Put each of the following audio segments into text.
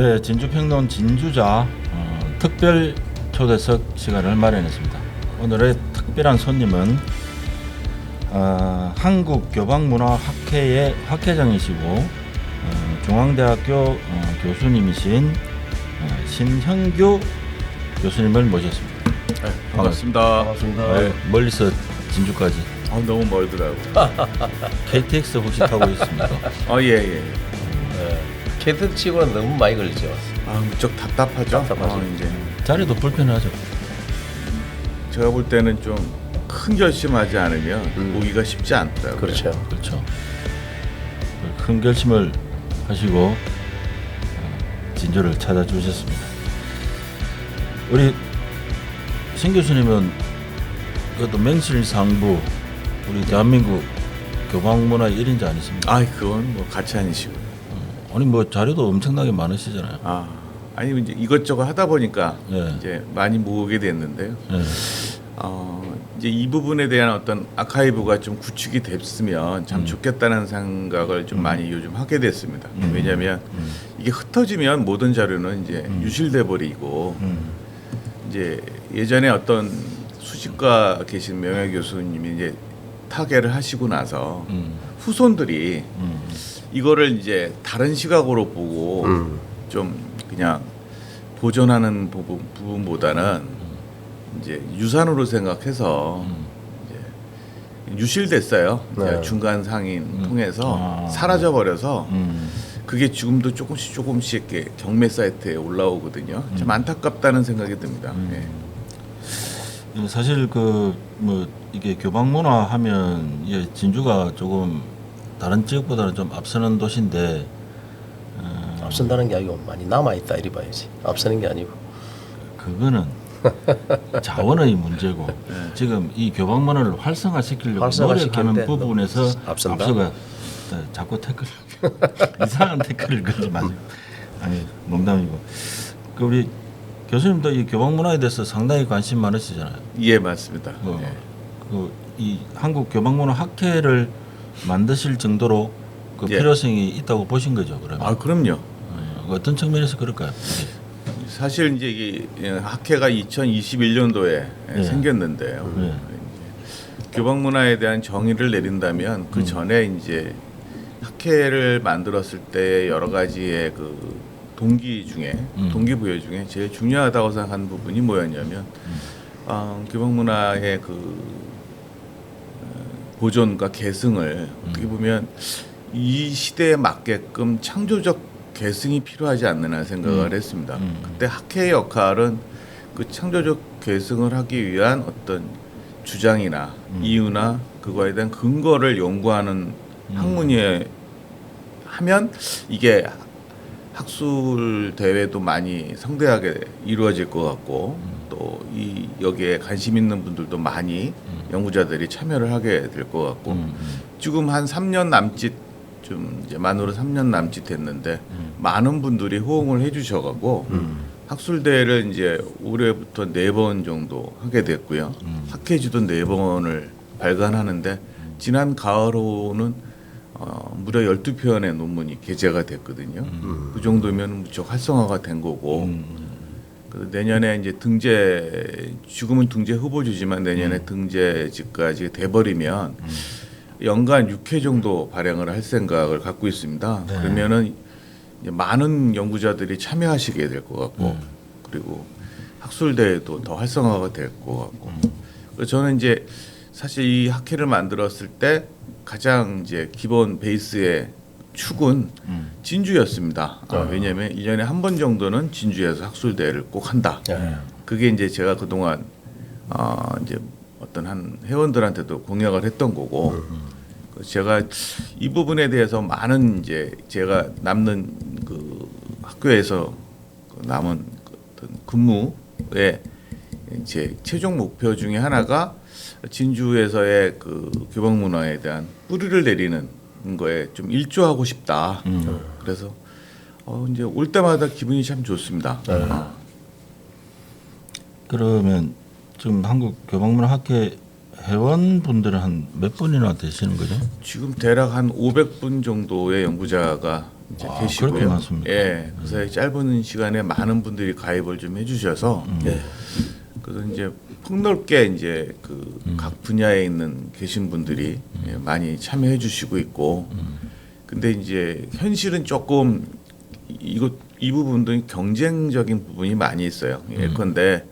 네, 진주평론 진주자 특별 초대석 시간을 마련했습니다. 오늘의 특별한 손님은 한국교방문화학회의 학회장이시고 중앙대학교 교수님이신 신형규 교수님을 모셨습니다. 네, 반갑습니다. 네, 멀리서 진주까지. 너무 멀더라고. KTX 혹시 타고 있습니까? 예. 캐드 치고는 너무 많이 걸리죠. 무척 답답하죠. 이제 자리도 불편하죠. 제가 볼 때는 좀 큰 결심하지 않으면 오기가 쉽지 않더라고요. 그렇죠. 큰 결심을 하시고 진주를 찾아주셨습니다. 우리 신 교수님은 그것도 맹실상부 우리 대한민국 교방문화 1인자 아니십니까? 그건 뭐 같이 아니시고. 아니 뭐 자료도 엄청나게 많으시잖아요. 아니 이제 이것저것 하다 보니까 네. 이제 많이 모으게 됐는데요. 네. 이제 이 부분에 대한 어떤 아카이브가 좀 구축이 됐으면 참 좋겠다는 생각을 좀 많이 요즘 하게 됐습니다. 왜냐하면 이게 흩어지면 모든 자료는 이제 유실돼 버리고 이제 예전에 어떤 수식가 계신 명예 교수님이 이제 타계를 하시고 나서 후손들이 이거를 이제 다른 시각으로 보고 좀 그냥 보존하는 부분보다는 이제 유산으로 생각해서 이제 유실됐어요. 네. 중간 상인 통해서 사라져 버려서 그게 지금도 조금씩 이렇게 경매 사이트에 올라오거든요. 참 안타깝다는 생각이 듭니다. 사실 그 뭐 이게 교방문화 하면 진주가 조금 다른 지역보다는 좀 앞서는 도시인데 앞선다는 게 아니고 많이 남아 있다 이리 봐야지. 앞서는 게 아니고. 그거는 자원의 문제고 지금 이 교방문화를 활성화시키려고 노력하는 부분에서 앞선다? 앞서가 자꾸 태클 이상한 태클을 걸지 마세요. 아니 농담이고 그 우리 교수님도 이 교방문화에 대해서 상당히 관심 많으시잖아요. 예, 맞습니다. 이 한국 교방문화 학회를 만드실 정도로 그 필요성이 있다고 보신 거죠, 그러면? 그럼요. 어떤 측면에서 그럴까요? 사실 이제 이게 학회가 2021년도에 생겼는데요. 교방문화에 대한 정의를 내린다면 그 전에 이제 학회를 만들었을 때 여러 가지의 그 동기부여 중에 제일 중요하다고 생각하는 부분이 뭐였냐면 교방문화의 그 보존과 계승을 어떻게 보면 이 시대에 맞게끔 창조적 계승이 필요하지 않느냐 생각을 했습니다. 그때 학회의 역할은 그 창조적 계승을 하기 위한 어떤 주장이나 이유나 그거에 대한 근거를 연구하는 학문에 하면 이게 학술 대회도 많이 성대하게 이루어질 것 같고 또 이 여기에 관심 있는 분들도 많이 연구자들이 참여를 하게 될 것 같고 지금 한 3년 남짓 좀 이제 만으로 3년 남짓 됐는데 많은 분들이 호응을 해주셔가고 학술 대회를 이제 올해부터 4번 정도 하게 됐고요. 학회지도 4번을 발간하는데 지난 가을호는 무려 12편의 논문이 게재가 됐거든요. 그 정도면 무척 활성화가 된 거고 내년에 이제 지금은 등재 후보주지만 내년에 등재지까지 돼버리면 연간 6회 정도 발행을 할 생각을 갖고 있습니다. 그러면은 이제 많은 연구자들이 참여하시게 될 것 같고 그리고 학술 대회도 더 활성화가 될 것 같고 그래서 저는 이제 사실 이 학회를 만들었을 때 가장 이제 기본 베이스의 축은 진주였습니다. 왜냐하면 1년에 한 번 정도는 진주에서 학술 대회를 꼭 한다. 그게 이제 제가 그동안 이제 어떤 한 회원들한테도 공약을 했던 거고 제가 이 부분에 대해서 많은 이제 제가 남는 그 학교에서 남은 어떤 근무의 이제 최종 목표 중에 하나가 진주에서의 그 교방문화에 대한 뿌리를 내리는 거에 좀 일조하고 싶다. 그래서 이제 올 때마다 기분이 참 좋습니다. 그러면 지금 한국 교방문화학회 회원분들은 한 몇 분이나 되시는 거죠? 지금 대략 한 500분 정도의 연구자가 이제 그렇게 계시고요. 많습니까? 예, 그래서 짧은 시간에 많은 분들이 가입을 좀 해주셔서 예. 그래서 이제 폭넓게 이제 그 각 분야에 있는 계신 분들이 예, 많이 참여해 주시고 있고, 근데 이제 현실은 조금 이 부분도 경쟁적인 부분이 많이 있어요. 예컨대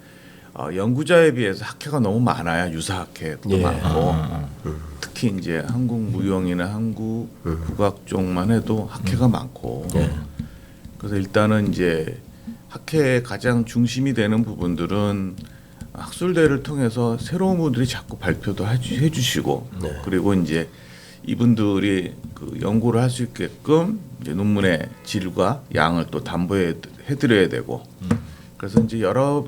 연구자에 비해서 학회가 너무 많아요. 유사학회도 예. 많고, 특히 이제 한국무용이나 한국국악 쪽만 해도 학회가 많고, 그래서 일단은 이제 학회의 가장 중심이 되는 부분들은 학술대회를 통해서 새로운 분들이 자꾸 발표도 해주시고, 그리고 이제 이분들이 그 연구를 할 수 있게끔 이제 논문의 질과 양을 또 담보해드려야 되고, 그래서 이제 여러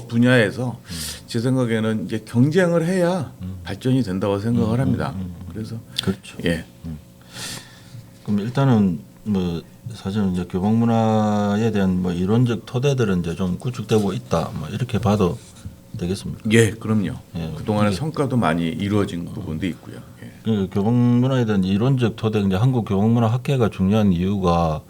분야에서 제 생각에는 이제 경쟁을 해야 발전이 된다고 생각을 합니다. 그래서 그렇죠. 예. 그럼 일단은 뭐 사실은 이제 교복 문화에 대한 뭐 이론적 토대들은 이제 좀 구축되고 있다. 뭐 이렇게 봐도 되겠습니까? 예, 그럼요. 예, 그동안의 성과도 많이 이루어진 부분도 있고요. 예. 그 교복 문화에 대한 이론적 토대, 이제 한국 교복 문화 학회가 중요한 이유가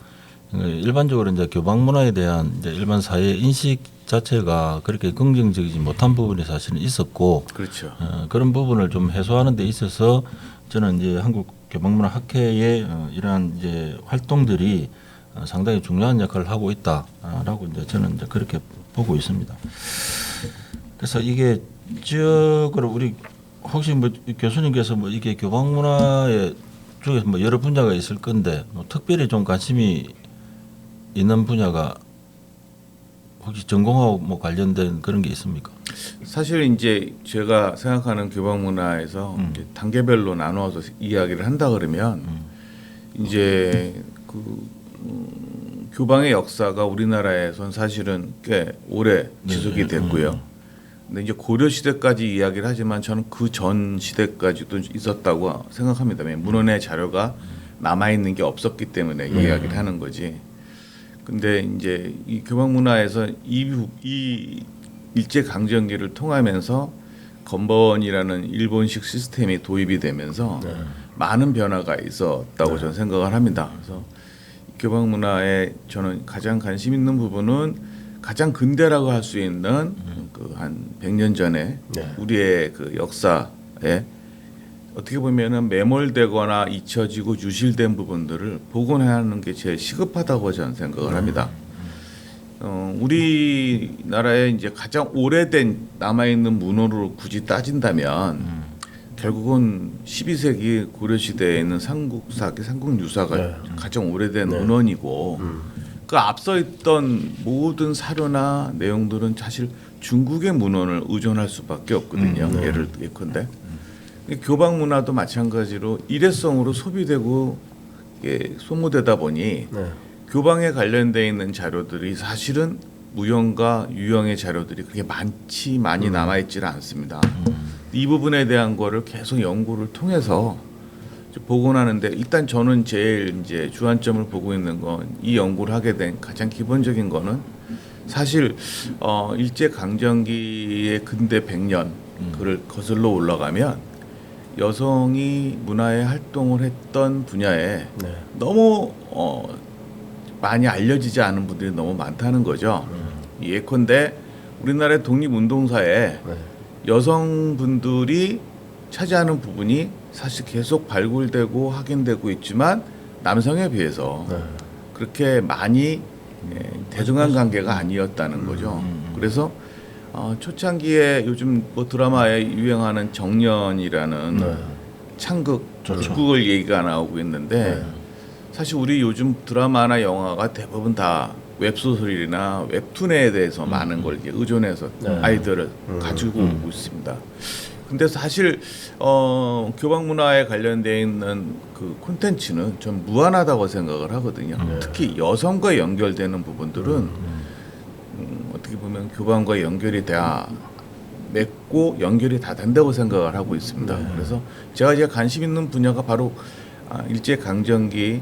일반적으로 이제 교복 문화에 대한 이제 일반 사회 인식 자체가 그렇게 긍정적이지 못한 부분이 사실은 있었고, 그렇죠. 그런 부분을 좀 해소하는 데 있어서 저는 이제 한국 교복문화 학회의 이러한 이제 활동들이 상당히 중요한 역할을 하고 있다라고 이제 저는 이제 그렇게 보고 있습니다. 그래서 이게 지역으로 우리 혹시 뭐 교수님께서 뭐 이게 교복문화의 중에서 뭐 여러 분야가 있을 건데 뭐 특별히 좀 관심이 있는 분야가 혹시 전공하고 뭐 관련된 그런 게 있습니까? 사실 이제 제가 생각하는 교복 문화에서 이제 단계별로 나누어서 이야기를 한다 그러면 이제 그 교방의 역사가 우리나라에선 사실은 꽤 오래 지속이 됐고요. 근데 이제 고려 시대까지 이야기를 하지만 저는 그 전 시대까지도 있었다고 생각합니다. 문헌의 자료가 남아 있는 게 없었기 때문에 이야기를 하는 거지. 근데 이제 이 교복 문화에서 이 일제 강점기를 통하면서 건번이라는 일본식 시스템이 도입이 되면서 많은 변화가 있었다고 저는 생각을 합니다. 그래서 교복 문화에 저는 가장 관심 있는 부분은 가장 근대라고 할 수 있는 그 한 100년 전에 우리의 그 역사에 어떻게 보면은 매몰되거나 잊혀지고 유실된 부분들을 복원하는 게 제일 시급하다고 저는 생각을 합니다. 우리나라에 이제 가장 오래된 남아있는 문헌으로 굳이 따진다면 결국은 12세기 고려시대에 있는 삼국유사가 가장 오래된 문헌이고 그 앞서 있던 모든 사료나 내용들은 사실 중국의 문헌을 의존할 수밖에 없거든요. 예컨대 교방 문화도 마찬가지로 일회성으로 소비되고 소모되다 보니 교방에 관련돼 있는 자료들이 사실은 무형과 유형의 자료들이 그렇게 많이 남아 있지는 않습니다. 이 부분에 대한 거를 계속 연구를 통해서 복원하는데 일단 저는 제일 이제 주안점을 보고 있는 건 이 연구를 하게 된 가장 기본적인 거는 사실 일제 강점기의 근대 100년 그를 거슬러 올라가면 여성이 문화의 활동을 했던 분야에 너무 많이 알려지지 않은 분들이 너무 많다는 거죠. 예컨대 우리나라의 독립운동사에 여성분들이 차지하는 부분이 사실 계속 발굴되고 확인되고 있지만 남성에 비해서 그렇게 많이 대등한 관계가 아니었다는 거죠. 그래서 초창기에 요즘 뭐 드라마에 유행하는 정년이라는 창극, 극극을 얘기가 나오고 있는데 사실 우리 요즘 드라마나 영화가 대부분 다 웹소설이나 웹툰에 대해서 많은 걸 이제 의존해서 아이들을 가지고 오고 있습니다. 근데 사실 교방 문화에 관련되어 있는 그 콘텐츠는 좀 무한하다고 생각을 하거든요. 특히 여성과 연결되는 부분들은 어떻게 보면 교방과 연결이 돼야 맺고 연결이 다 된다고 생각을 하고 있습니다. 그래서 제가 이제 관심 있는 분야가 바로 일제 강점기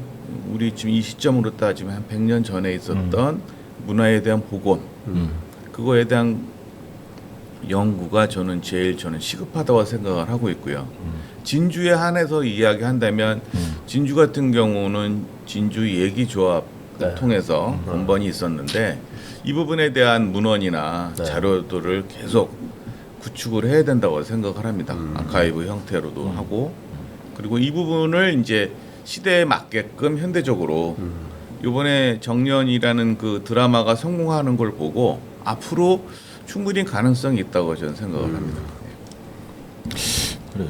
우리 지금 이 시점으로 따지면 한 100년 전에 있었던 문화에 대한 복원 그거에 대한 연구가 저는 제일 시급하다고 생각을 하고 있고요. 진주에 한해서 이야기한다면 진주 같은 경우는 진주 얘기조합을 네. 통해서 번번이 있었는데 이 부분에 대한 문헌이나 네. 자료들을 계속 구축을 해야 된다고 생각을 합니다. 아카이브 형태로도 하고 그리고 이 부분을 이제 시대에 맞게끔 현대적으로 이번에 정년이라는 그 드라마가 성공하는 걸 보고 앞으로 충분히 가능성이 있다고 저는 생각을 합니다. 그래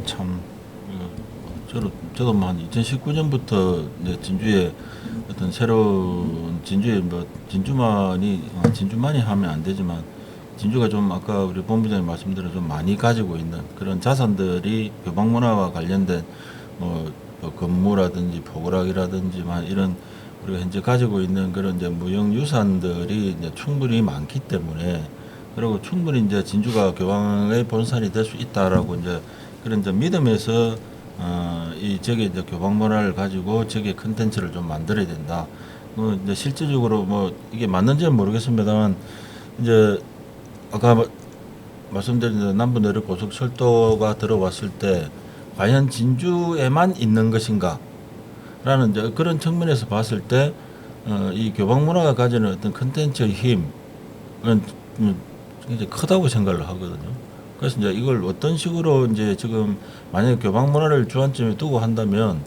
참 저도 뭐 한 2019년부터 이제 진주에 어떤 새로운 진주에 뭐 진주만이 하면 안 되지만 진주가 좀 아까 우리 본부장님 말씀대로 좀 많이 가지고 있는 그런 자산들이 교방문화와 관련된 뭐 건물이라든지 포구락이라든지 이런 우리가 현재 가지고 있는 그런 이제 무형유산들이 이제 충분히 많기 때문에 그리고 충분히 이제 진주가 교방의 본산이 될 수 있다라고 이제 그런 이제 믿음에서 이 저게 이제 교방문화를 가지고 저게 컨텐츠를 좀 만들어야 된다. 뭐 이제 실질적으로 뭐 이게 맞는지는 모르겠습니다만 이제 아까 말씀드린 남부 내륙 고속철도가 들어왔을 때 과연 진주에만 있는 것인가? 라는 이제 그런 측면에서 봤을 때 이 교방문화가 가지는 어떤 컨텐츠의 힘은 굉장히 크다고 생각을 하거든요. 그래서 이제 이걸 어떤 식으로 이제 지금 만약에 교방문화를 주안점에 두고 한다면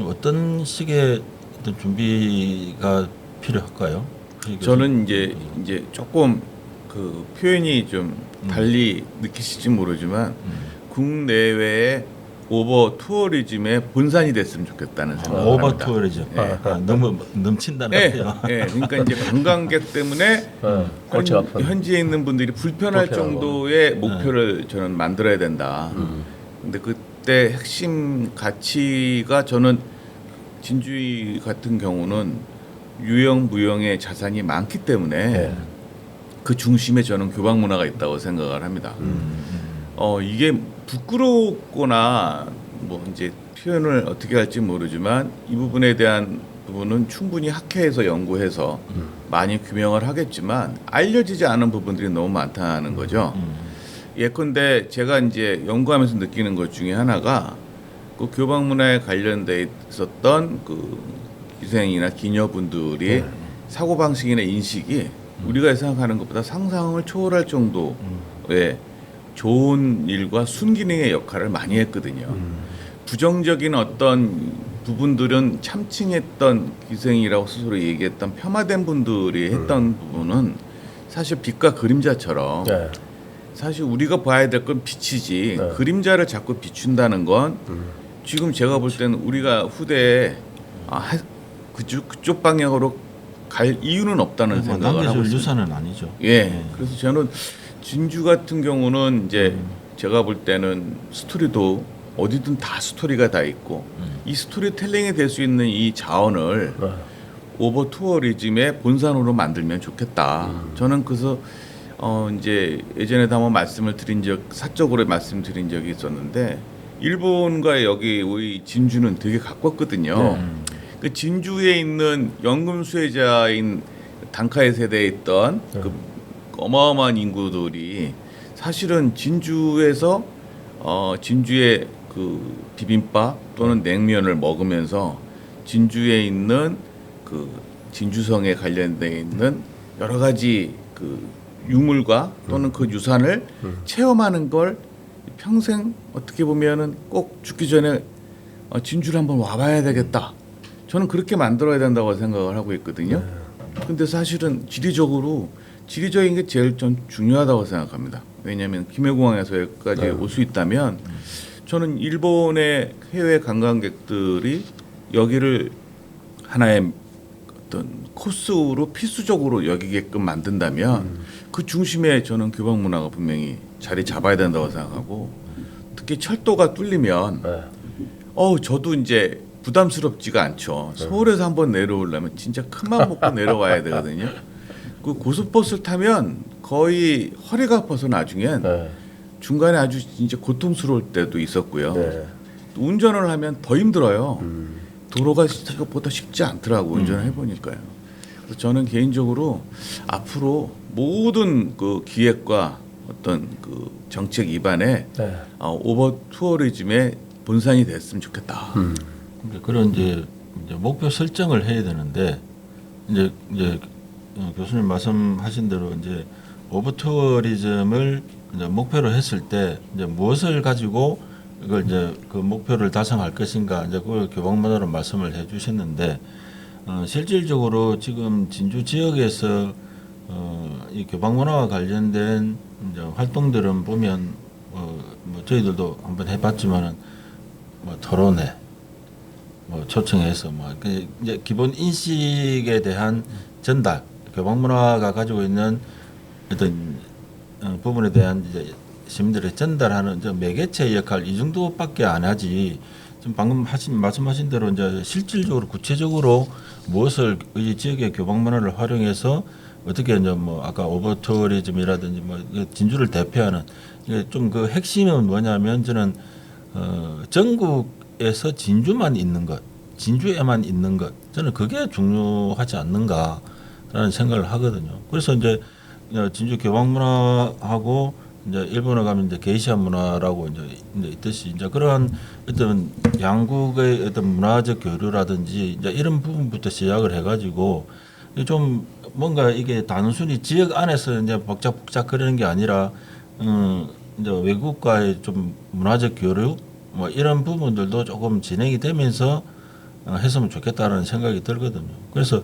어떤 식의 어떤 준비가 필요할까요? 저는 이제 조금 그 표현이 좀 달리 느끼실지 모르지만 국내외의 오버 투어리즘의 본산이 됐으면 좋겠다는 생각을 오버 합니다. 투어리즘 예. 너무 넘친다는 네, 거예요. 네, 그러니까 이제 관광객 때문에 골치 아픈. 현지에 있는 분들이 불편할 불편하고. 정도의 목표를 저는 만들어야 된다. 근데 그때 핵심 가치가 저는 진주의 같은 경우는 유형 무형의 자산이 많기 때문에 네. 그 중심에 저는 교방 문화가 있다고 생각을 합니다. 이게 부끄럽거나 뭐 이제 표현을 어떻게 할지 모르지만 이 부분에 대한 부분은 충분히 학회에서 연구해서 많이 규명을 하겠지만 알려지지 않은 부분들이 너무 많다는 거죠. 예컨대 제가 이제 연구하면서 느끼는 것 중에 하나가 그 교방 문화에 관련돼 있었던 그 기생이나 기녀분들이 사고 방식이나 인식이 우리가 생각하는 것보다 상상을 초월할 정도의 좋은 일과 순기능의 역할을 많이 했거든요. 부정적인 어떤 부분들은 참칭했던 기생이라고 스스로 얘기했던 폄하된 분들이 했던 부분은 사실 빛과 그림자처럼 네. 사실 우리가 봐야 될 건 빛이지 네. 그림자를 자꾸 비춘다는 건 지금 제가 볼 때는 우리가 후대에 그쪽 방향으로 갈 이유는 없다는 생각을 하고 남대술 있습니다. 유산은 아니죠. 예. 그래서 저는 진주 같은 경우는 이제 제가 볼 때는 스토리도 어디든 다 스토리가 다 있고 이 스토리텔링이 될 수 있는 이 자원을 오버 투어리즘의 본산으로 만들면 좋겠다. 저는 그래서 이제 예전에도 한번 말씀을 드린 사적으로 말씀드린 적이 있었는데 일본과 여기 우리 진주는 되게 가깝거든요. 그 진주에 있는 연금 수혜자인 단카이 세대에 있던 그 어마어마한 인구들이 사실은 진주에서 진주의 그 비빔밥 또는 냉면을 먹으면서 진주에 있는 그 진주성에 관련돼 있는 여러 가지 그 유물과 또는 그 유산을 체험하는 걸 평생 어떻게 보면은 꼭 죽기 전에 진주를 한번 와봐야 되겠다. 저는 그렇게 만들어야 된다고 생각을 하고 있거든요. 근데 사실은 지리적인 게 제일 전 중요하다고 생각합니다. 왜냐하면 김해공항에서 여기까지 올 수 있다면 저는 일본의 해외 관광객들이 여기를 하나의 어떤 코스로 필수적으로 여기게끔 만든다면 그 중심에 저는 교방 문화가 분명히 자리 잡아야 된다고 생각하고 특히 철도가 뚫리면 저도 이제 부담스럽지가 않죠. 서울에서 한번 내려오려면 진짜 큰맘 먹고 내려와야 되거든요. 그 고속버스를 타면 거의 허리가 아파서 나중엔 중간에 아주 진짜 고통스러울 때도 있었고요. 또 운전을 하면 더 힘들어요. 도로가 생각보다 쉽지 않더라고 운전을 해보니까요. 그래서 저는 개인적으로 앞으로 모든 그 기획과 어떤 그 정책 입안에 오버 투어리즘의 분산이 됐으면 좋겠다. 그러니까 그런 이제 목표 설정을 해야 되는데 이제 교수님 말씀하신 대로 이제 오버투어리즘을 이제 목표로 했을 때 이제 무엇을 가지고 이걸 이제 그 목표를 달성할 것인가 이제 그걸 교방문화로 말씀을 해주셨는데 실질적으로 지금 진주 지역에서 이 교방문화와 관련된 이제 활동들은 보면 뭐 저희들도 한번 해봤지만은 뭐 토론회 뭐 초청해서 뭐 이제 기본 인식에 대한 전달, 교방문화가 가지고 있는 어떤 부분에 대한 이제 시민들의 전달하는 저 매개체 역할 이 정도밖에 안 하지. 지금 방금 말씀하신 대로 이제 실질적으로 구체적으로 무엇을 이 지역의 교방문화를 활용해서 어떻게 이제 뭐 아까 오버투어리즘이라든지 뭐 진주를 대표하는 이게 좀 그 핵심은 뭐냐면 저는 전국에서 진주만 있는 것, 진주에만 있는 것, 저는 그게 중요하지 않는가라는 생각을 하거든요. 그래서 이제 진주 교방문화하고 이제 일본에 가면 이제 게이샤 문화라고 이제 있듯이 이제 그러한 어떤 양국의 어떤 문화적 교류라든지 이제 이런 부분부터 시작을 해가지고 좀 뭔가 이게 단순히 지역 안에서 이제 복잡 그러는 게 아니라 이제 외국과의 좀 문화적 교류 뭐 이런 부분들도 조금 진행이 되면서 했으면 좋겠다는 생각이 들거든요. 그래서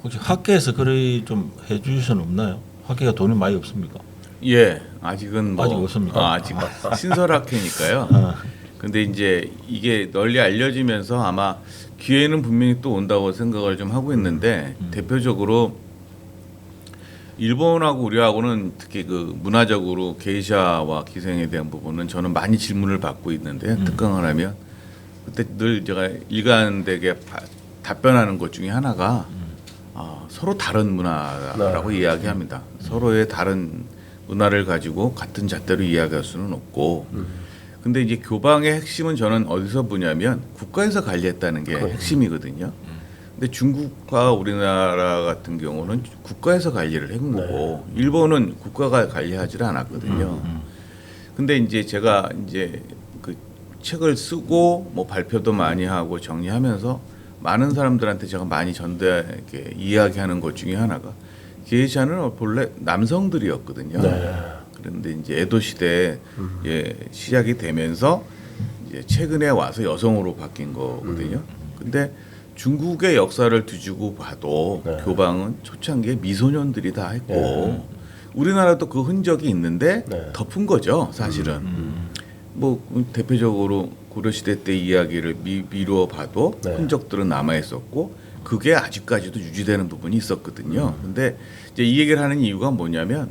혹시 학계에서 그리 좀 해주실 수는 없나요? 학계가 돈이 많이 없습니까? 예, 아직은 뭐 아직 없습니까? 아직 신설학회니까요. 근데 이제 이게 널리 알려지면서 아마 기회는 분명히 또 온다고 생각을 좀 하고 있는데 대표적으로 일본하고 우리하고는 특히 그 문화적으로 게이샤와 기생에 대한 부분은 저는 많이 질문을 받고 있는데 특강을 하면 그때 늘 제가 일관되게 답변하는 것 중에 하나가 서로 다른 문화라고 이야기합니다. 서로의 다른 문화를 가지고 같은 잣대로 이야기할 수는 없고 근데 이제 교방의 핵심은 저는 어디서 보냐면 국가에서 관리했다는 게 핵심이거든요. 근데 중국과 우리나라 같은 경우는 국가에서 관리를 한 거고 일본은 국가가 관리하지 않았거든요. 근데 이제 제가 이제 그 책을 쓰고 뭐 발표도 많이 하고 정리하면서 많은 사람들한테 제가 많이 이렇게 이야기하는 것 중에 하나가 게이샤는 본래 남성들이었거든요. 그런데 이제 에도 시대에 시작이 되면서 이제 최근에 와서 여성으로 바뀐 거거든요. 근데 중국의 역사를 뒤지고 봐도 교방은 초창기에 미소년들이 다 했고 우리나라도 그 흔적이 있는데 덮은 거죠, 사실은. 뭐 대표적으로 고려시대 때 이야기를 미루어 봐도 흔적들은 남아 있었고 그게 아직까지도 유지되는 부분이 있었거든요. 근데 이제 이 얘기를 하는 이유가 뭐냐면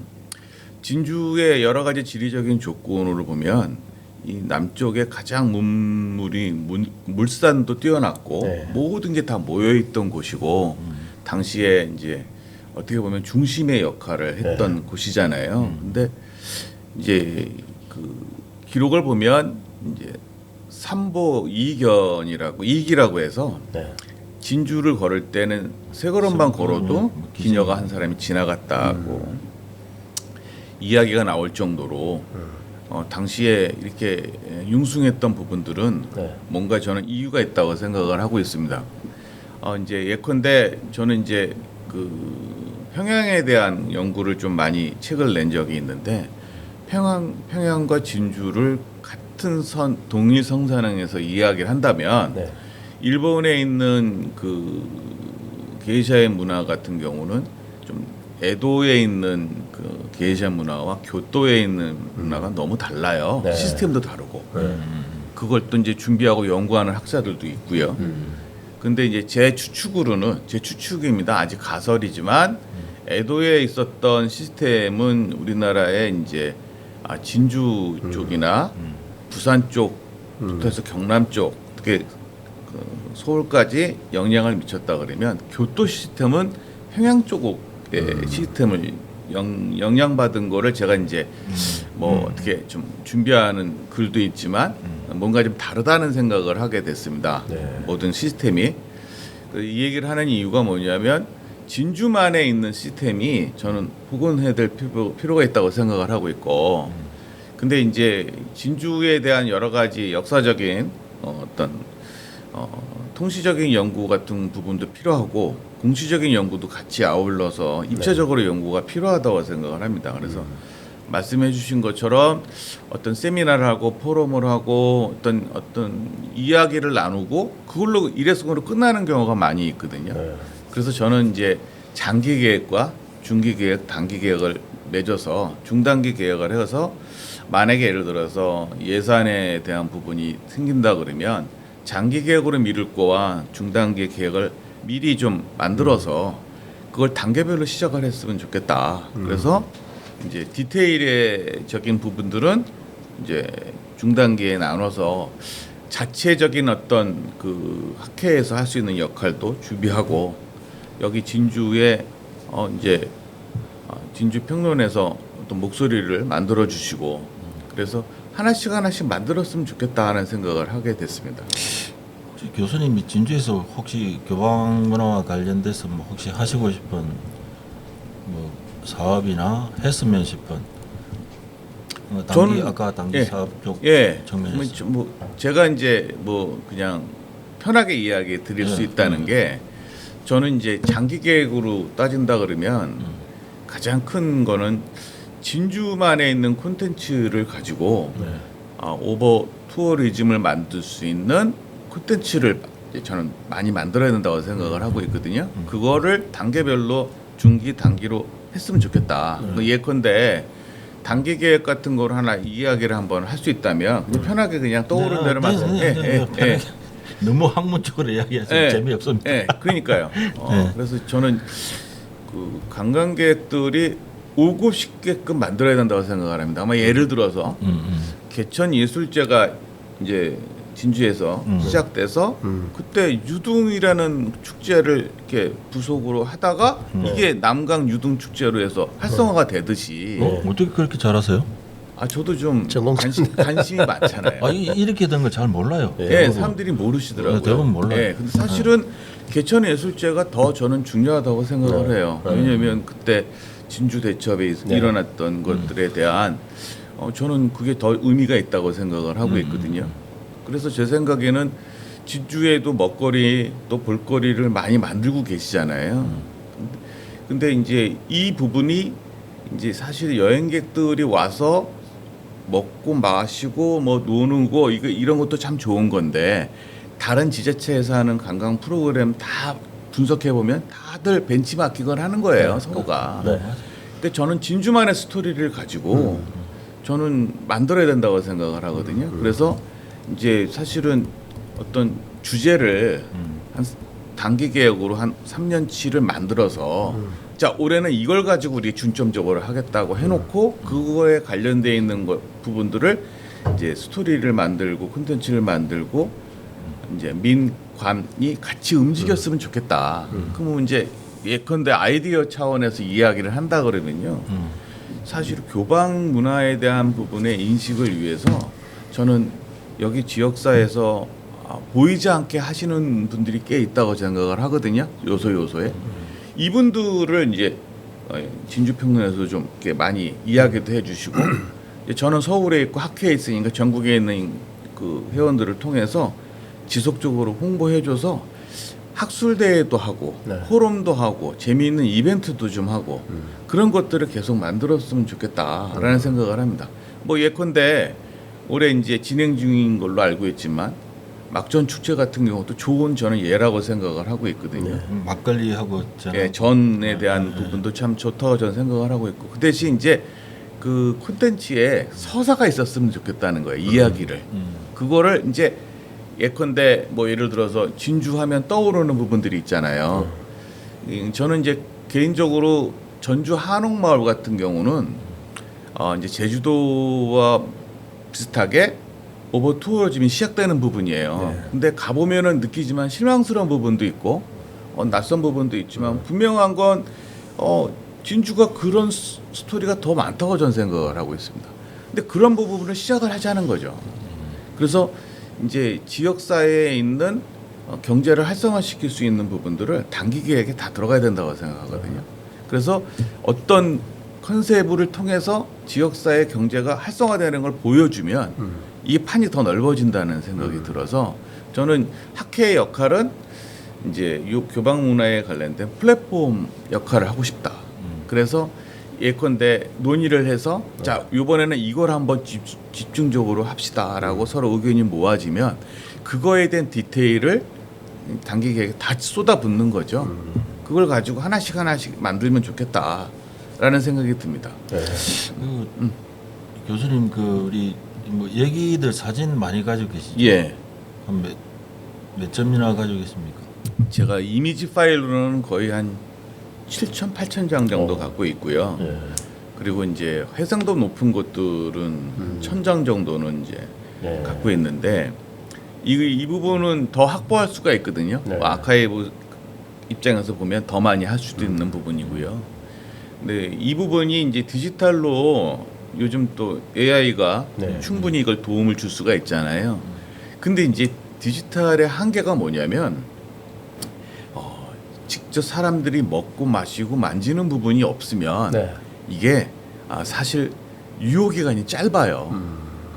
진주의 여러 가지 지리적인 조건으로 보면 이 남쪽에 가장 물산도 뛰어났고 모든 게 다 모여 있던 곳이고 당시에 이제 어떻게 보면 중심의 역할을 했던 곳이잖아요. 근데 이제 그 기록을 보면 이제 삼보 이익이라고 해서 진주를 걸을 때는 세 걸음만 걸어도 기녀가 한 사람이 지나갔다고 이야기가 나올 정도로 당시에 이렇게 융숭했던 부분들은 뭔가 저는 이유가 있다고 생각을 하고 있습니다. 이제 예컨대 저는 이제 그 평양에 대한 연구를 좀 많이 책을 낸 적이 있는데 평양과 진주를 같은 동일 성산항에서 이야기를 한다면 일본에 있는 그 게이샤의 문화 같은 경우는 좀 에도에 있는 그 게이샤 문화와 교토에 있는 문화가 너무 달라요. 시스템도 다르고. 그걸 또 이제 준비하고 연구하는 학자들도 있고요. 근데 이제 제 추측입니다. 아직 가설이지만 에도에 있었던 시스템은 우리나라의 이제 진주 쪽이나 부산 쪽부터 해서 경남 쪽, 특히 서울까지 영향을 미쳤다 그러면 교토 시스템은 평양 쪽의 시스템을 영향받은 거를 제가 이제 뭐 어떻게 좀 준비하는 글도 있지만 뭔가 좀 다르다는 생각을 하게 됐습니다. 모든 시스템이 이 얘기를 하는 이유가 뭐냐면 진주만에 있는 시스템이 저는 복원해야 될 필요가 있다고 생각을 하고 있고 근데 이제 진주에 대한 여러 가지 역사적인 통시적인 연구 같은 부분도 필요하고 공시적인 연구도 같이 아울러서 입체적으로 연구가 필요하다고 생각을 합니다. 그래서 말씀해 주신 것처럼 어떤 세미나를 하고 포럼을 하고 어떤 이야기를 나누고 그걸로 일회성으로 끝나는 경우가 많이 있거든요. 그래서 저는 이제 장기 계획과 중기 계획, 단기 계획을 맺어서 중단기 계획을 해서 만약에 예를 들어서 예산에 대한 부분이 생긴다 그러면 장기 계획으로 미룰 거와 중단기 계획을 미리 좀 만들어서 그걸 단계별로 시작을 했으면 좋겠다. 그래서 이제 디테일적인 부분들은 이제 중단기에 나눠서 자체적인 어떤 그 학회에서 할 수 있는 역할도 준비하고 여기 진주에 이제 진주 평론에서 어떤 목소리를 만들어 주시고 그래서 하나씩 만들었으면 좋겠다 하는 생각을 하게 됐습니다. 혹시 교수님이 진주에서 혹시 교방 문화와 관련돼서 뭐 혹시 하시고 싶은 뭐 사업이나 했으면 싶은 단기 아까 단기 사업 쪽 측면에서 뭐 제가 이제 뭐 그냥 편하게 이야기 드릴 수 있다는 게 저는 이제 장기 계획으로 따진다 그러면 가장 큰 거는 진주만에 있는 콘텐츠를 가지고 오버 투어리즘을 만들 수 있는 콘텐츠를 저는 많이 만들어야 된다고 생각을 하고 있거든요. 그거를 단계별로 중기, 단기로 했으면 좋겠다. 예컨대 단기 계획 같은 걸 하나 이야기를 한번 할 수 있다면 그냥 편하게 그냥 떠오르는 대로 말씀해. 너무 학문적으로 이야기해서 재미없습니다. 그러니까요. 그래서 저는 그 관광객들이 오고 싶게끔 만들어야 된다고 생각을 합니다. 아마 예를 들어서 개천 예술제가 이제 진주에서 시작돼서 그때 유둥이라는 축제를 이렇게 부속으로 하다가 이게 남강 유둥 축제로 해서 활성화가 되듯이 어떻게 그렇게 잘하세요? 저도 좀 관심이 많잖아요. 이렇게 된 걸 잘 몰라요. 사람들이 모르시더라고요. 대부분 몰라요. 근데 사실은 개천 예술제가 더 저는 중요하다고 생각을 해요. 왜냐하면 그때 진주 대첩에 일어났던 것들에 대한 저는 그게 더 의미가 있다고 생각을 하고 있거든요. 그래서 제 생각에는 진주에도 먹거리 또 볼거리를 많이 만들고 계시잖아요. 근데 이제 이 부분이 이제 사실 여행객들이 와서 먹고 마시고 뭐 노는 거 이런 것도 참 좋은 건데 다른 지자체에서 하는 관광 프로그램 다 분석해 보면 다들 벤치마킹을 하는 거예요, 서로가. 근데 저는 진주만의 스토리를 가지고 저는 만들어야 된다고 생각을 하거든요. 그래서 이제 사실은 어떤 주제를 한 단기 계획으로 한 3년치를 만들어서 자 올해는 이걸 가지고 우리 중점적으로 하겠다고 해놓고 그거에 관련돼 있는 부분들을 이제 스토리를 만들고 콘텐츠를 만들고 이제 민관이 같이 움직였으면 좋겠다. 그러면 이제 예컨대 아이디어 차원에서 이야기를 한다 그러면요. 사실 교방 문화에 대한 부분의 인식을 위해서 저는 여기 지역사에서 보이지 않게 하시는 분들이 꽤 있다고 생각을 하거든요. 요소에 이분들을 이제 진주평론에서 좀 이렇게 많이 이야기도 해주시고 저는 서울에 있고 학회에 있으니까 전국에 있는 그 회원들을 통해서 지속적으로 홍보해줘서 학술대회도 하고 포럼도 하고 재미있는 이벤트도 좀 하고 그런 것들을 계속 만들었으면 좋겠다라는 생각을 합니다. 뭐 예컨대 올해 이제 진행 중인 걸로 알고 있지만 막전 축제 같은 경우도 좋은 저는 예라고 생각을 하고 있거든요. 막걸리하고 전에 대한 부분도 참 좋다고 저는 생각을 하고 있고 그 대신 이제 그 콘텐츠에 서사가 있었으면 좋겠다는 거예요. 이야기를 그거를 이제 예컨대 뭐 예를 들어서 진주하면 떠오르는 부분들이 있잖아요. 저는 이제 개인적으로 전주 한옥마을 같은 경우는 이제 제주도와 비슷하게 오버 투어즘이 시작되는 부분이에요. 근데 가보면은 느끼지만 실망스러운 부분도 있고 낯선 부분도 있지만 분명한 건 진주가 그런 스토리가 더 많다고 저는 생각을 하고 있습니다. 근데 그런 부분을 시작을 하자는 거죠. 그래서 이제 지역사회에 있는 경제를 활성화시킬 수 있는 부분들을 단기 계획에 다 들어가야 된다고 생각하거든요. 그래서 어떤 컨셉을 통해서 지역사회 경제가 활성화되는 걸 보여주면 이 판이 더 넓어진다는 생각이 들어서 저는 학회의 역할은 이제 이 교방 문화에 관련된 플랫폼 역할을 하고 싶다. 그래서 예컨대 논의를 해서 자 이번에는 이걸 한번 집중적으로 합시다라고 서로 의견이 모아지면 그거에 대한 디테일을 단기 계획에 다 쏟아붓는 거죠. 그걸 가지고 하나씩 만들면 좋겠다라는 생각이 듭니다. 네. 교수님 그 우리 뭐 얘기들 사진 많이 가지고 계시죠? 예. 한 몇 점이나 가지고 계십니까? 제가 이미지 파일로는 거의 한 7천, 8천 장 정도 갖고 있고요. 예. 그리고 이제 해상도 높은 곳들은 1,000장 정도는 이제 네. 갖고 있는데 이 부분은 더 확보할 수가 있거든요. 네. 아카이브 입장에서 보면 더 많이 할 수도 있는 부분이고요. 근데 이 부분이 이제 디지털로 요즘 또 AI가 네. 충분히 이걸 도움을 줄 수가 있잖아요. 근데 이제 디지털의 한계가 뭐냐면 직접 사람들이 먹고 마시고 만지는 부분이 없으면 네. 이게 사실 유효 기간이 짧아요.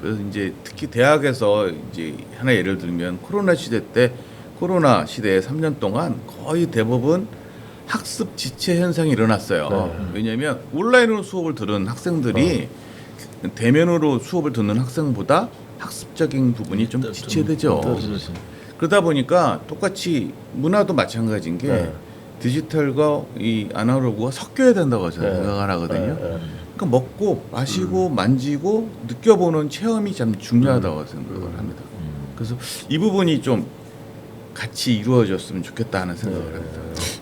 그래서 이제 특히 대학에서 이제 하나 예를 들면 코로나 시대에 3년 동안 거의 대부분 학습 지체 현상이 일어났어요. 네. 왜냐하면 온라인으로 수업을 들은 학생들이 대면으로 수업을 듣는 학생보다 학습적인 부분이 좀 지체되죠. 그러다 보니까 똑같이 문화도 마찬가지인 게 네. 디지털과 이 아날로그가 섞여야 된다고 저는 네. 생각을 하거든요. 네. 그러니까 먹고 마시고 만지고 느껴보는 체험이 참 중요하다고 생각을 합니다. 그래서 이 부분이 좀 같이 이루어졌으면 좋겠다 하는 생각을 합니다. 그래서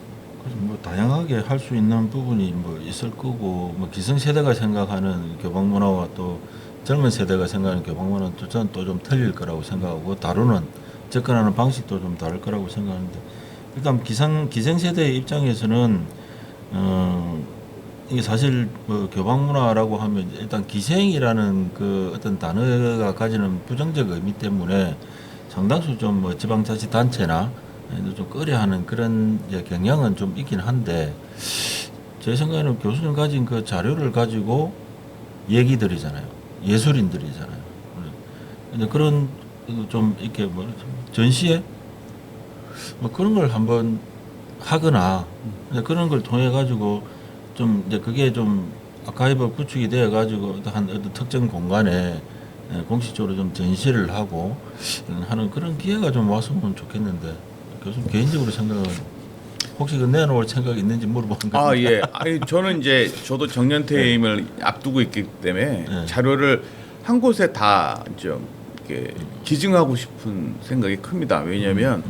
뭐 다양하게 할 수 있는 부분이 뭐 있을 거고 뭐 기성세대가 생각하는 교방 문화와 또 젊은 세대가 생각하는 교방 문화는 또 저는 또 좀 틀릴 거라고 생각하고 다루는 접근하는 방식도 좀 다를 거라고 생각하는데 일단 기성세대의 입장에서는 이게 사실 뭐 교방 문화라고 하면 일단 기생이라는 그 어떤 단어가 가지는 부정적 의미 때문에 상당수 좀 뭐 지방자치단체나 좀 꺼려하는 그런 이제 경향은 좀 있긴 한데 제 생각에는 교수님 가진 그 자료를 가지고 얘기들이잖아요. 예술인들이잖아요. 근데 그런 좀 이렇게 뭐 전시회 뭐 그런 걸 한번 하거나 그런 걸 통해 가지고 좀 이제 그게 좀 아카이브 구축이 되어 가지고 한 어떤 특정 공간에 공식적으로 좀 전시를 하고 하는 그런 기회가 좀 왔으면 좋겠는데 교수님 개인적으로 생각은 혹시 그 내놓을 생각이 있는지 물어보는 겁니다. 예. 아니 저는 이제 저도 정년 퇴임을 앞두고 있기 때문에 네. 자료를 한 곳에 다 좀 이렇게 기증하고 싶은 생각이 큽니다. 왜냐하면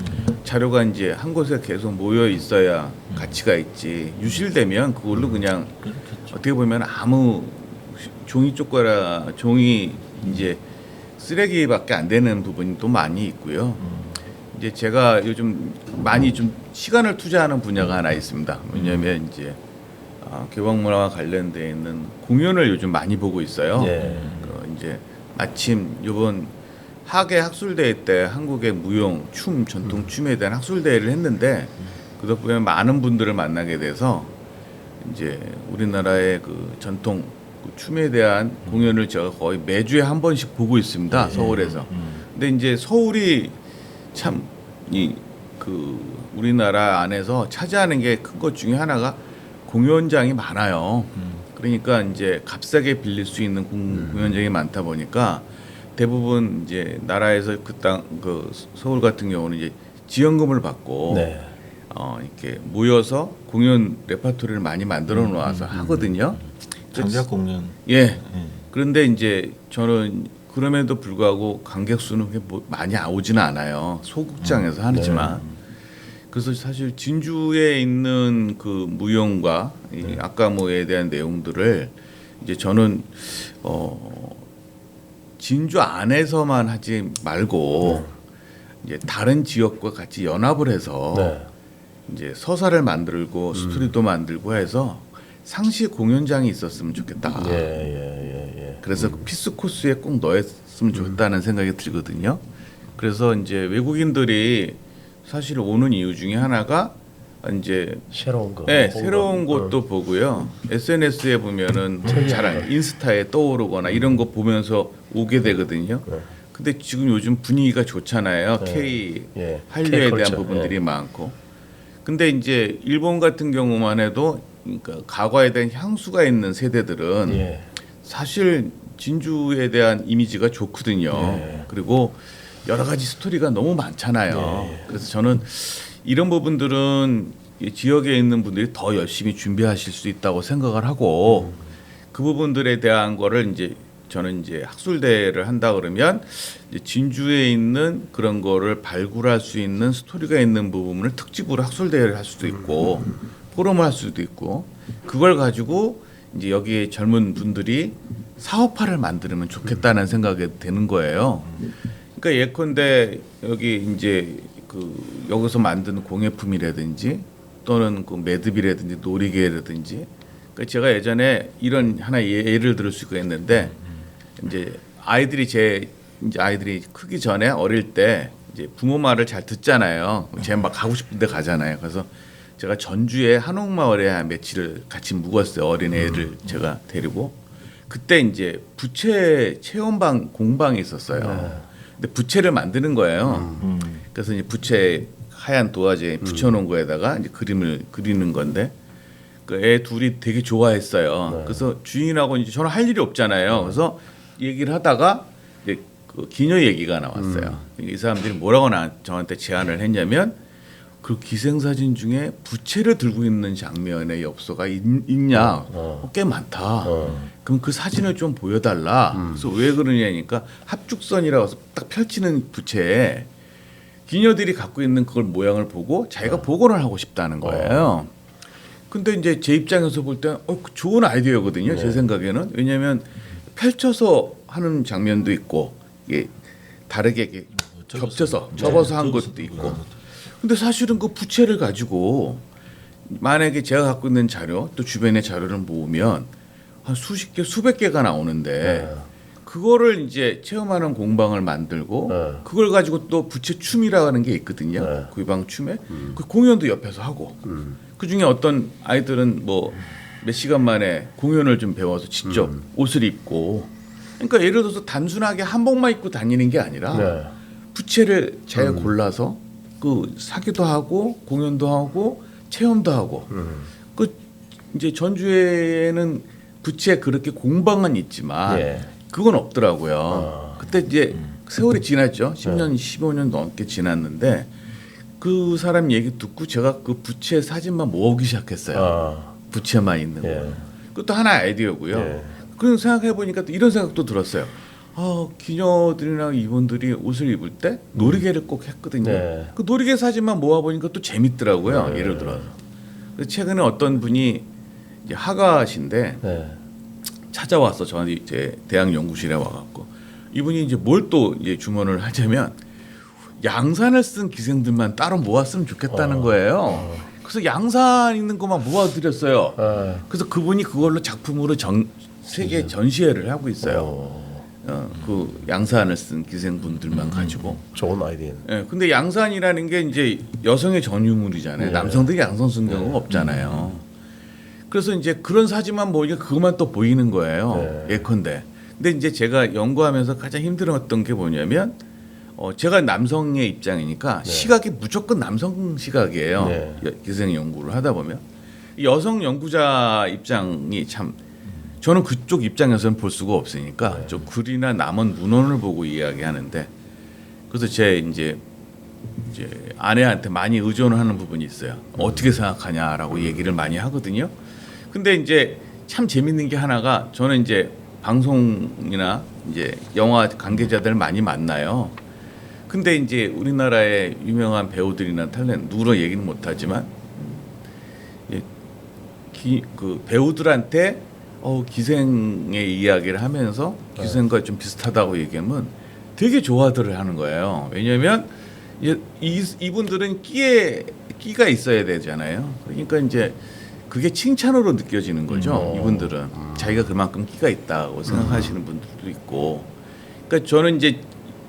자료가 이제 한 곳에 계속 모여 있어야 가치가 있지 유실되면 그걸로 그냥 그렇겠죠. 어떻게 보면 아무 종이 쪼가라 종이 이제 쓰레기밖에 안 되는 부분이 또 많이 있고요. 이제 제가 요즘 많이 좀 시간을 투자하는 분야가 하나 있습니다. 왜냐하면 이제 교방 문화와 관련돼 있는 공연을 요즘 많이 보고 있어요. 예. 이제 마침 이번 하계 학술대회 때 한국의 무용, 춤, 전통 춤에 대한 학술대회를 했는데 그 덕분에 많은 분들을 만나게 돼서 이제 우리나라의 그 전통 그 춤에 대한 공연을 제가 거의 매주에 한 번씩 보고 있습니다. 서울에서. 근데 이제 서울이 참 이 그 우리나라 안에서 차지하는 게 큰 것 중에 하나가 공연장이 많아요. 그러니까 이제 값싸게 빌릴 수 있는 공연장이 많다 보니까 대부분 이제 나라에서 그 서울 같은 경우는 이제 지원금을 받고 네. 이렇게 모여서 공연 레퍼토리를 많이 만들어 놓아서 하거든요. 창작 공연. 예. 그런데 이제 저는 그럼에도 불구하고 관객 수는 그렇게 뭐 많이 오지는 않아요. 소극장에서 하지만. 그래서 사실 진주에 있는 그 무용과 이 아까모에 대한 내용들을 이제 저는 진주 안에서만 하지 말고 이제 다른 지역과 같이 연합을 해서 네. 이제 서사를 만들고 스토리도 만들고 해서 상시 공연장이 있었으면 좋겠다. 예. 그래서 그 피스 코스에 꼭 넣었으면 좋겠다는 생각이 들거든요. 그래서 이제 외국인들이 사실 오는 이유 중에 하나가 이제 새로운 거. 네, 새로운 곳도 보고요. SNS에 보면은 잘 인스타에 떠오르거나 이런 거 보면서 오게 되거든요. 근데 지금 요즘 분위기가 좋잖아요. 네. K 예. 한류에 K 대한 컬처. 부분들이 많고. 근데 이제 일본 같은 경우만 해도 그러니까 과거에 대한 향수가 있는 세대들은 예. 사실 진주에 대한 이미지가 좋거든요. 예. 그리고 여러 가지 스토리가 너무 많잖아요. 예. 그래서 저는 이런 부분들은 이 지역에 있는 분들이 더 열심히 준비하실 수 있다고 생각을 하고 그 부분들에 대한 거를 이제 저는 이제 학술대회를 한다 그러면 이제 진주에 있는 그런 거를 발굴할 수 있는 스토리가 있는 부분을 특집으로 학술대회를 할 수도 있고 포럼을 할 수도 있고 그걸 가지고 이제 여기에 젊은 분들이 사업화를 만들면 좋겠다는 생각이 드는 거예요. 그러니까 예컨대 여기 이제 그 여기서 만든 공예품이라든지 또는 그 매듭이라든지 놀이개라든지 그러니까 제가 예전에 이런 하나 예를 들을 수가 있는데 이제 아이들이 크기 전에 어릴 때 이제 부모 말을 잘 듣잖아요. 제가 막 가고 싶은데 가잖아요. 그래서 제가 전주에 한옥마을에 며칠을 같이 묵었어요. 어린애를 제가 데리고 그때 이제 부채 체험방 공방이 있었어요. 근데 부채를 만드는 거예요. 그래서 이제 부채 하얀 도화지에 붙여놓은 거에다가 이제 그림을 그리는 건데 그 애 둘이 되게 좋아했어요. 그래서 주인하고 이제 저는 할 일이 없잖아요. 그래서 얘기를 하다가 이제 그 기녀 얘기가 나왔어요. 이 사람들이 뭐라고 저한테 제안을 했냐면 그 기생사진 중에 부채를 들고 있는 장면의 엽서가 있냐? 꽤 많다. 그럼 그 사진을 좀 보여달라. 그래서 왜 그러냐니까 합죽선이라고 해서 딱 펼치는 부채에 기녀들이 갖고 있는 그걸 모양을 보고 자기가 복원을 하고 싶다는 거예요. 근데 이제 제 입장에서 볼 때는 좋은 아이디어거든요. 제 생각에는. 왜냐하면 펼쳐서 하는 장면도 있고 이게 다르게 이렇게 겹쳐서 접어서 한 것도 있고. 근데 사실은 그 부채를 가지고 만약에 제가 갖고 있는 자료 또 주변의 자료를 모으면 한 수십 개, 수백 개가 나오는데 그거를 이제 체험하는 공방을 만들고 그걸 가지고 또 부채 춤이라고 하는 게 있거든요. 구이방 춤에 그 공연도 옆에서 하고 그 중에 어떤 아이들은 뭐 몇 시간 만에 공연을 좀 배워서 직접 옷을 입고 그러니까 예를 들어서 단순하게 한복만 입고 다니는 게 아니라 부채를 잘 골라서 그 사기도 하고 공연도 하고 체험도 하고 그 이제 전주에는 부채 그렇게 공방은 있지만 그건 없더라고요. 그때 이제 세월이 지났죠. 10년, 15년 넘게 지났는데 그 사람 얘기 듣고 제가 그 부채 사진만 모으기 시작했어요. 부채만 있는 거. 그것도 하나의 아이디어고요. 그런 생각해 보니까 또 이런 생각도 들었어요. 기녀들이나 이분들이 옷을 입을 때 놀이개를 꼭 했거든요. 그 놀이개 사진만 모아 보니까 또 재밌더라고요. 예를 들어서. 그래서 최근에 어떤 분이 이제 화가신데 찾아와서 저한테 이제 대학 연구실에 와갖고 이분이 이제 뭘 또 이제 주문을 하자면 양산을 쓴 기생들만 따로 모았으면 좋겠다는 거예요. 그래서 양산 있는 것만 모아드렸어요. 그래서 그분이 그걸로 작품으로 세계 전시회를 하고 있어요. 그 양산을 쓴 기생분들만 가지고. 좋은 아이디어. 근데 양산이라는 게 이제 여성의 전유물이잖아요. 남성들이 양산 쓴 경우가 없잖아요. 그래서 이제 그런 사진만 보니까 그것만 또 보이는 거예요. 예컨대. 근데 이제 제가 연구하면서 가장 힘들었던 게 뭐냐면 제가 남성의 입장이니까 시각이 무조건 남성 시각이에요. 기생 연구를 하다 보면 여성 연구자 입장이 참 저는 그쪽 입장에서는 볼 수가 없으니까 저 글이나 남은 문헌을 보고 이야기하는데 그래서 제 이제 아내한테 많이 의존하는 부분이 있어요. 어떻게 생각하냐라고 얘기를 많이 하거든요. 근데 이제 참 재밌는 게 하나가 저는 이제 방송이나 이제 영화 관계자들 많이 만나요. 근데 이제 우리나라의 유명한 배우들이나 탤런트 누구로 얘기는 못하지만 그 배우들한테 기생의 이야기를 하면서 기생과 좀 비슷하다고 얘기하면 되게 좋아들 하는 거예요. 왜냐하면 이분들은 끼가 있어야 되잖아요. 그러니까 이제 그게 칭찬으로 느껴지는 거죠. 이분들은 자기가 그만큼 끼가 있다고 생각하시는 분들도 있고. 그러니까 저는 이제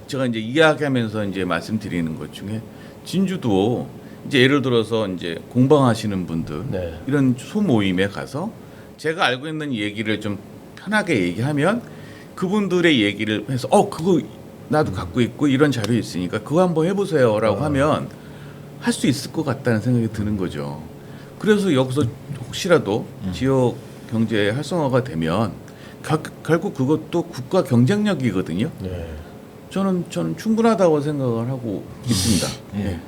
제가 이제 이야기하면서 이제 말씀드리는 것 중에 진주도 이제 예를 들어서 이제 공방하시는 분들 이런 소모임에 가서 제가 알고 있는 얘기를 좀 편하게 얘기하면 그분들의 얘기를 해서 그거 나도 갖고 있고 이런 자료 있으니까 그거 한번 해보세요라고 하면 할 수 있을 것 같다는 생각이 드는 거죠. 그래서 여기서 혹시라도 지역 경제 활성화가 되면 결국 그것도 국가 경쟁력이거든요. 네. 저는 충분하다고 생각을 하고 있습니다. 예.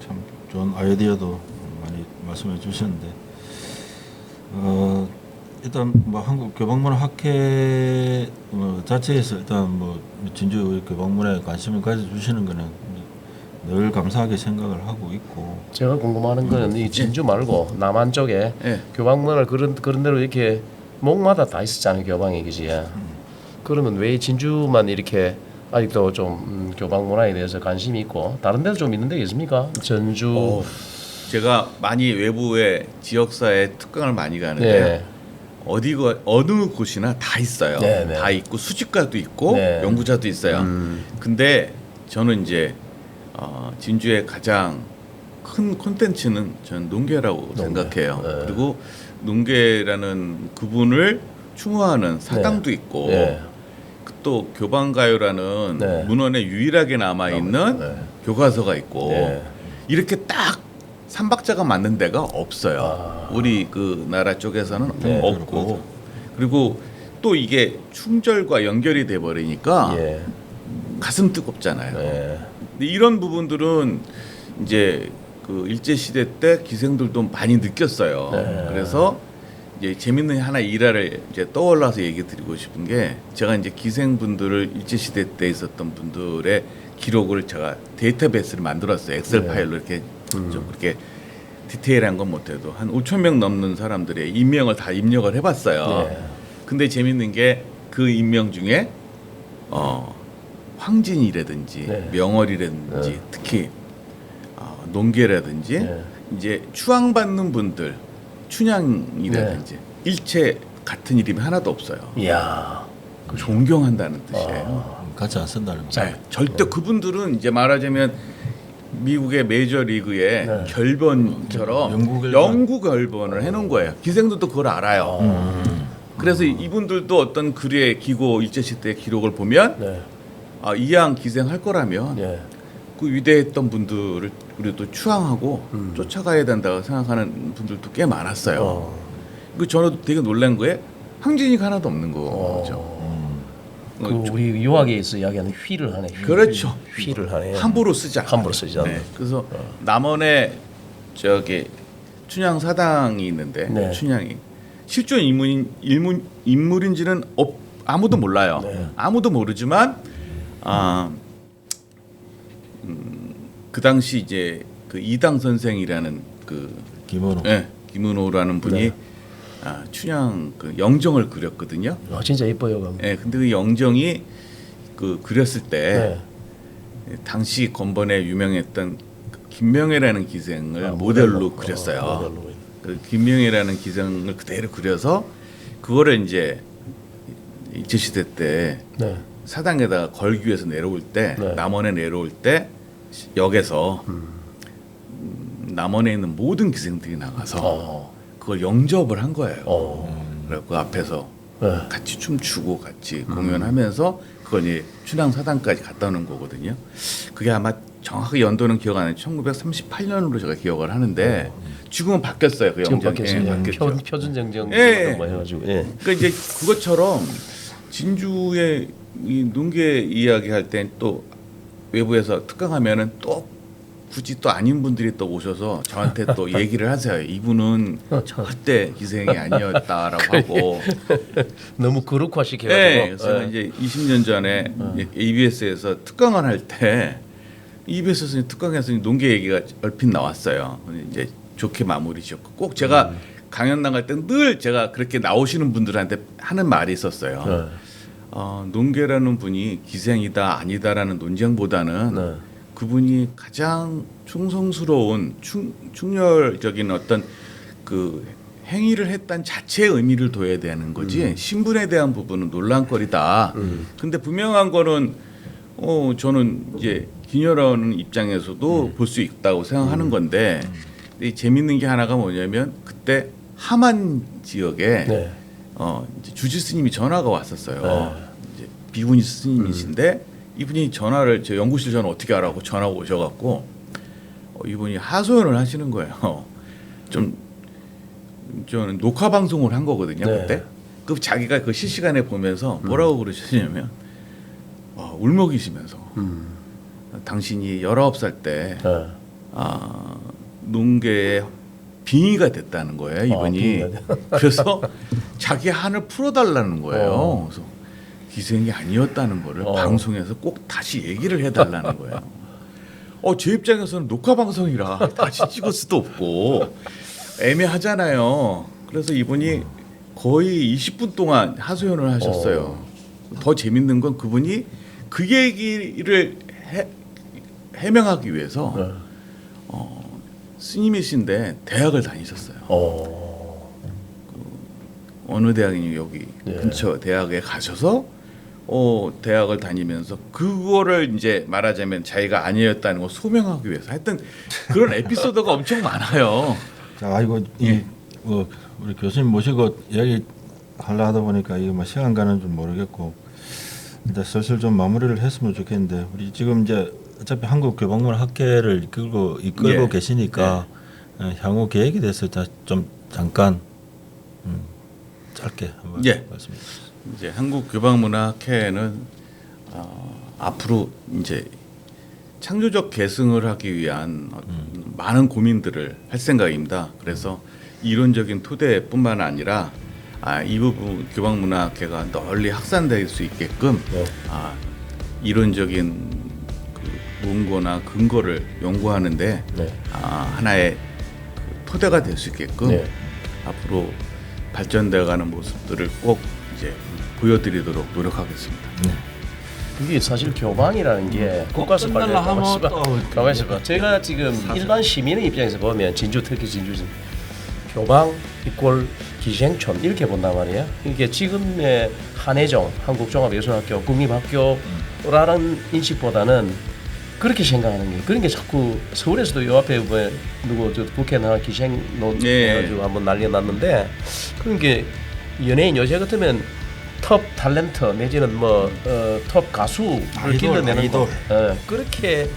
참 좋은 아이디어도 많이 말씀해 주셨는데 일단 뭐 한국 교방문화학회 자체에서 일단 뭐 진주 교방문화에 관심을 가져주시는 거는 늘 감사하게 생각을 하고 있고 제가 궁금한 거는 이 진주 말고 남한 쪽에 예. 교방문화를 그런 대로 이렇게 목마다 다 있었잖아요. 교방이 그지. 그러면 왜 진주만 이렇게 아직도 좀 교방 문화에 대해서 관심이 있고 다른 데도 좀 있는 데 있습니까? 전주. 제가 많이 외부의 지역사회 특강을 많이 가는데 네. 어느 곳이나 다 있어요. 네, 네. 다 있고 수집가도 있고 네. 연구자도 있어요. 근데 저는 이제 진주의 가장 큰 콘텐츠는 저는 농계라고 생각해요. 네. 그리고 농계라는 그분을 추모하는 사당도 있고 네. 또 교방가요라는 네. 문헌에 유일하게 남아 있는 네. 교과서가 있고 네. 이렇게 딱 삼박자가 맞는 데가 없어요. 우리 그 나라 쪽에서는 네. 없고 그리고 또 이게 충절과 연결이 돼 버리니까 예. 가슴 뜨겁잖아요. 네. 근데 이런 부분들은 이제 그 일제 시대 때 기생들도 많이 느꼈어요. 네. 그래서 이제 재밌는 하나 일화를 이제 떠올라서 얘기 드리고 싶은 게 제가 이제 기생분들을 일제 시대 때 있었던 분들의 기록을 제가 데이터베이스를 만들었어요. 엑셀 네. 파일로 이렇게 좀 그렇게 디테일한 건 못해도 한 5천 명 넘는 사람들의 인명을 다 입력을 해봤어요. 네. 근데 재밌는 게 그 인명 중에 황진이라든지 네. 명월이라든지 네. 특히 농계라든지 네. 이제 추앙받는 분들 춘향이라든지 일체 같은 이름이 하나도 없어요. 이야. 존경한다는 뜻이에요. 같이 안 쓴다는 거. 네, 절대 그분들은 이제 말하자면 미국의 메이저 리그의 네. 결번처럼 영구 결번을 해놓은 거예요. 기생들도 그걸 알아요. 그래서 이분들도 어떤 글의 기고 일제시대의 기록을 보면 네. 이양 기생할 거라면 네. 그 위대했던 분들을 우리도 추앙하고 쫓아가야 된다고 생각하는 분들도 꽤 많았어요. 그 저는 되게 놀란 거에 황진이가 하나도 없는 거죠. 그 우리 유학에서 이야기하는 휘를 하네. 그렇죠. 휘를 하네. 함부로 쓰지 않아요. 함부로 쓰지 않아요. 그래서 남원에 저기 춘향 사당이 있는데 네. 춘향이 실존 인물인지는 아무도 몰라요. 네. 아무도 모르지만 그 당시 이제 그 이당 선생이라는 그 김원호. 김은호라는 분이 네. 춘향 그 영정을 그렸거든요. 진짜 예뻐요. 그럼. 근데 그 영정이 그 그렸을 때 네. 당시 건번에 유명했던 김명애라는 기생을 모델로 모델로. 그렸어요. 모델로. 그 김명애라는 기생을 그대로 그려서 그거를 이제 일제시대 때 네. 사당에다가 걸기 위해서 내려올 때 네. 남원에 내려올 때 역에서 남원에 있는 모든 기생들이 나가서 그걸 영접을 한 거예요. 그래서 그 앞에서 네. 같이 춤추고 같이 공연하면서 그걸 이제 춘향 사당까지 갔다 오는 거거든요. 그게 아마 정확하게 연도는 기억 안 나요. 1938년으로 제가 기억을 하는데 지금은 바뀌었어요. 그 지금 영정. 바뀌었어요. 바뀌었죠. 표준 정정 예. 뭐 해가지고. 예. 그러니까 이제 그것처럼 진주의 이 농계 이야기할 땐 또 외부에서 특강하면은 또 굳이 또 아닌 분들이 또 오셔서 저한테 또 얘기를 하세요. 이분은 그때 기생이 아니었다라고 하고. 너무 그룹화 시켜가지고. 네, 그래서 제가 이제 20년 전에 ABS에서 특강을 할 때 EBS에서 특강에서 농계 얘기가 얼핏 나왔어요. 근데 이제 좋게 마무리 지었고 꼭 제가 강연 나갈 때 늘 제가 그렇게 나오시는 분들한테 하는 말이 있었어요. 농계라는 분이 기생이다 아니다라는 논쟁보다는 네. 그분이 가장 충성스러운 충렬적인 어떤 그 행위를 했다는 자체의 의미를 둬야 되는 거지 신분에 대한 부분은 논란거리다. 근데 분명한 거는 저는 이제 기녀라는 입장에서도 볼 수 있다고 생각하는 건데 근데 재밌는 게 하나가 뭐냐면 그때 함안 지역에 네. 이제 주지 스님이 전화가 왔었어요. 네. 이제 비구니 스님이신데 이분이 전화를 제 연구실 전화 어떻게 하라고 전화 오셔갖고 이분이 하소연을 하시는 거예요. 좀 저는 녹화 방송을 한 거거든요. 네. 그때 그 자기가 그 실시간에 보면서 뭐라고 그러셨냐면 울먹이시면서 당신이 19살 때 네. 농계의 빙의가 됐다는 거예요. 이분이. 빙의가 그래서 자기 한을 풀어달라는 거예요. 그래서 기생이 아니었다는 거를 방송에서 꼭 다시 얘기를 해달라는 거예요. 제 입장에서는 녹화 방송이라 다시 찍을 수도 없고 애매하잖아요. 그래서 이분이 거의 20분 동안 하소연을 하셨어요. 더 재밌는 건 그분이 그 얘기를 해명하기 위해서 네. 스님이신데 대학을 다니셨어요. 어느 대학이니 여기 네. 근처 대학에 가셔서 대학을 다니면서 그거를 이제 말하자면 자기가 아니었다는 걸 소명하기 위해서 하여튼 그런 에피소드가 엄청 많아요. 자, 이거 우리 교수님 모시고 이야기 하려 하다 보니까 이게 뭐 시간 가는 줄 모르겠고 이제 슬슬 좀 마무리를 했으면 좋겠는데 우리 지금 이제 어차피 한국교방문학회를 이끌고 예. 계시니까 향후 계획에 대해서 좀 잠깐 짧게 한번 예. 말씀해 주세요. 이제 한국교방문학회는 앞으로 이제 창조적 계승을 하기 위한 많은 고민들을 할 생각입니다. 그래서 이론적인 토대뿐만 아니라 이 부분 교방문학회가 널리 확산될 수 있게끔 네. 이론적인 그 논거나 근거를 연구하는데 네. 하나의 그 토대가 될 수 있게끔 네. 앞으로 발전되어가는 모습들을 꼭 이제 보여드리도록 노력하겠습니다. 그게 사실 교방이라는 게 국가서 끝날라 하면 가만히 있어봐. 제가 지금 일반 시민의 입장에서 보면 진주 특히 진주는 교방 이꼴 기생촌 이렇게 본단 말이에요. 이게 지금의 한예종 한국종합예술학교 국립학교라는 인식보다는 그렇게 생각하는 게 그런 게 자꾸 서울에서도 요 앞에 뭐 누구 저 국회 나와 기생론 해가지고 한번 난리 났는데 그런 게 연예인 요새 같으면 톱 탤런트 내지는 톱 가수를 길러내는 거 그렇게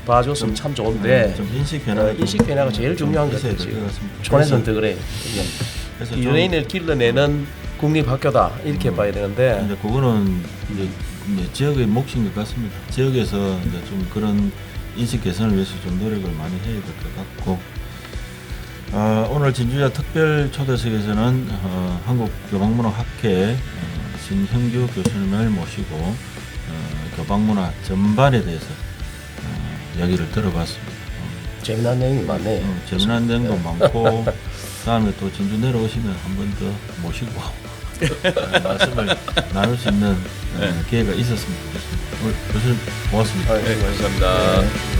봐줬으면 참 좋은데 좀 인식 변화 인식 변화가 제일 중요한 것 같아요. 지금 촌에서는 더 그래. 그래서 연예인을 길러내는 국립학교다 이렇게 봐야 되는데 이제 그거는 이제 지역의 몫인 것 같습니다. 지역에서 이제 좀 그런 인식 개선을 위해서 좀 노력을 많이 해야 될 것 같고 오늘 진주야 특별 초대석에서는 한국교방문화학회 신형규 교수님을 모시고 교방문화 전반에 대해서 이야기를 들어봤습니다. 재미난 내용이 많네. 재미난 내용도 많고 다음에 또 진주 내려오시면 한 번 더 모시고 말씀을 나눌 수 있는 기회가 있었으면 좋겠습니다. 오늘 교수님 고맙습니다. 네, 감사합니다.